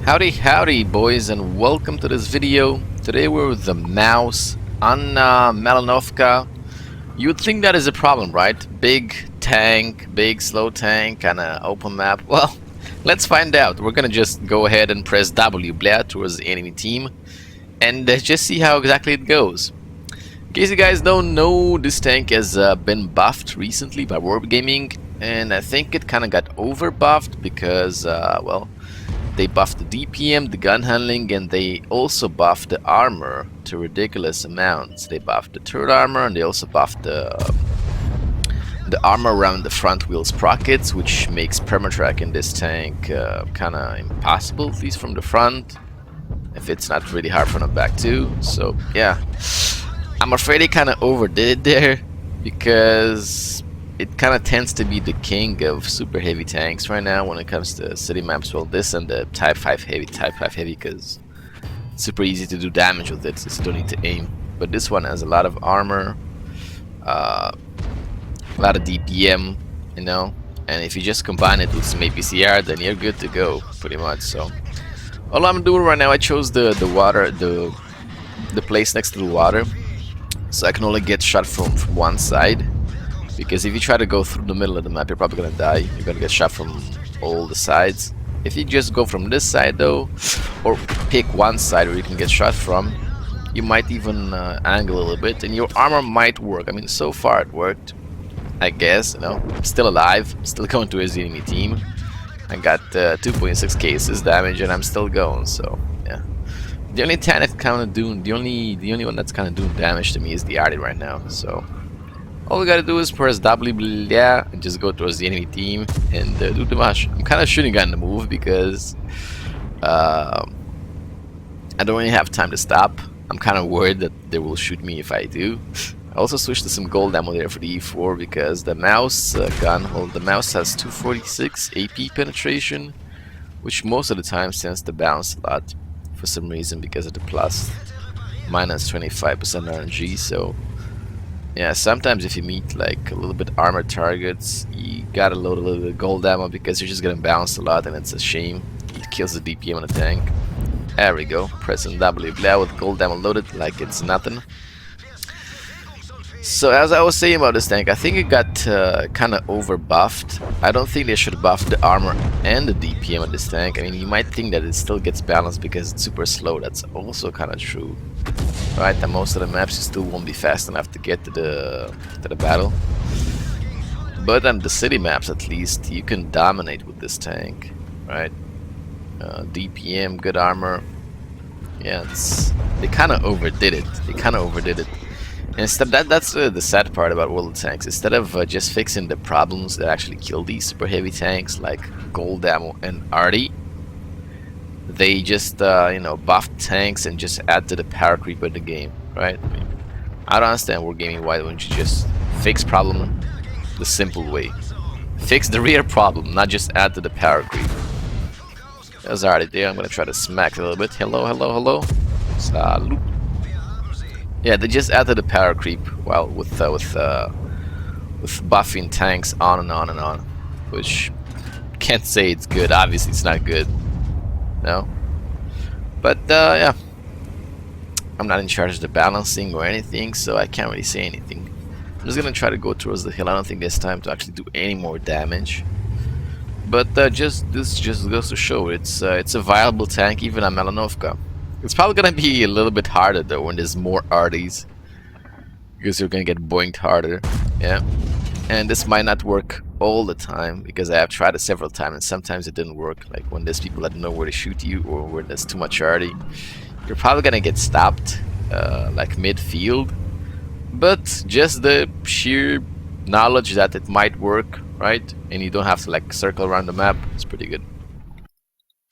Howdy howdy boys, and welcome to this video. Today we're with the mouse on Malinovka. You would think that is a problem, right? Big tank, big slow tank, kinda open map. Well, let's find out. We're gonna just go ahead and press W blare towards the enemy team and just see how exactly it goes. In case you guys don't know, this tank has been buffed recently by Warp Gaming, and I think it kinda got over buffed because well, they buffed the DPM, the gun handling, and they also buffed the armor to ridiculous amounts. They buffed the turret armor, and they also buffed the armor around the front wheel sprockets, which makes permatrack in this tank kinda impossible, at least from the front, if it's not really hard from the back too. So yeah, I'm afraid they kinda overdid it there, because it kind of tends to be the king of super heavy tanks right now when it comes to city maps. Well, this and the Type 5 heavy, because it's super easy to do damage with it, so you don't need to aim. But this one has a lot of armor, a lot of DPM, you know, and if you just combine it with some APCR, then you're good to go, pretty much. So all I'm doing right now, I chose the water, the place next to the water, so I can only get shot from one side. Because if you try to go through the middle of the map, you're probably gonna die. You're gonna get shot from all the sides. If you just go from this side though, or pick one side where you can get shot from, you might even angle a little bit, and your armor might work. I mean, so far it worked, I guess. You know, I'm still alive, I'm still going towards the enemy team. I got 2.6 cases damage, and I'm still going. So yeah, the only tank that's kind of doing, the only one that's kind of doing damage to me is the Arty right now. So all we gotta do is press W blare and just go towards the enemy team and do too much. I'm kind of shooting on the move because I don't really have time to stop. I'm kind of worried that they will shoot me if I do. I also switched to some gold ammo there for the E4 because the mouse gun, well, the mouse has 246 AP penetration, which most of the time tends to bounce a lot for some reason because of the plus minus 25% RNG. So yeah, sometimes if you meet like a little bit armored targets, you gotta load a little bit of gold ammo because you're just gonna bounce a lot, and it's a shame. It kills the DPM on the tank. There we go, pressing W blare with gold ammo loaded like it's nothing. So as I was saying about this tank, I think it got kind of over buffed. I don't think they should buff the armor and the DPM on this tank. I mean, you might think that it still gets balanced because it's super slow. That's also kind of true, right? And most of the maps you still won't be fast enough to get to the battle. But on the city maps, at least, you can dominate with this tank, right? DPM, good armor. Yeah, they kind of overdid it. Instead, that's the sad part about World Tanks. Instead of just fixing the problems that actually kill these super heavy tanks like gold ammo and Arty, they just you know, buff tanks and just add to the power creep in the game, right? I mean, I don't understand War Gaming. Why don't you just fix problem the simple way? Fix the real problem, not just add to the power creep. There's Arty there. I'm gonna try to smack it a little bit. Hello, hello, hello. Salute. Yeah, they just added the power creep while with buffing tanks on and on and on, which can't say it's good. Obviously, it's not good. No, but yeah, I'm not in charge of the balancing or anything, so I can't really say anything. I'm just gonna try to go towards the hill. I don't think there's time to actually do any more damage. But this just goes to show it's a viable tank even on Malinovka. It's probably gonna be a little bit harder though when there's more Arties, because you're gonna get boinked harder. Yeah, and this might not work all the time because I have tried it several times and sometimes it didn't work. Like when there's people that don't know where to shoot you or where there's too much Arty, you're probably gonna get stopped like mid-field. But just the sheer knowledge that it might work, right? And you don't have to like circle around the map, it's pretty good.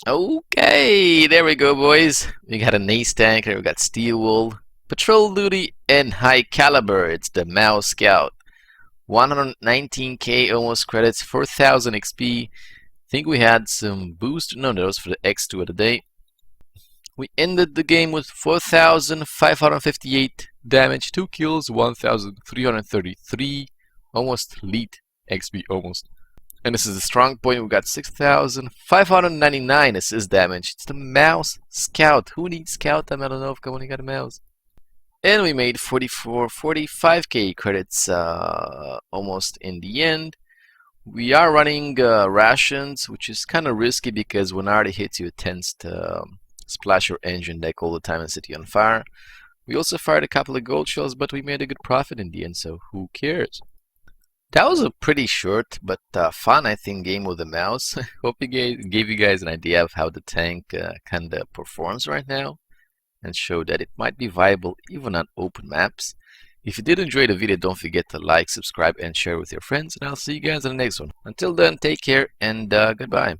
Okay, there we go, boys. We got an ace tank here, we got steel wool, patrol duty, and high caliber. It's the Mouse Scout. 119k almost credits, 4000 XP. Think we had some boost. No, that was for the X2 of the day. We ended the game with 4558 damage, 2 kills, 1333, almost elite XP, almost. And this is the strong point. We got 6,599 assist damage. It's the mouse scout. Who needs scout at Malinovka when you got a mouse? And we made 45k credits almost in the end. We are running rations, which is kind of risky because when already hits you, it tends to splash your engine deck all the time and set you on fire. We also fired a couple of gold shells, but we made a good profit in the end, so who cares? That was a pretty short but fun, I think, game with the mouse. Hope it gave you guys an idea of how the tank kind of performs right now and show that it might be viable even on open maps. If you did enjoy the video, don't forget to like, subscribe, and share with your friends, and I'll see you guys in the next one. Until then, take care and goodbye.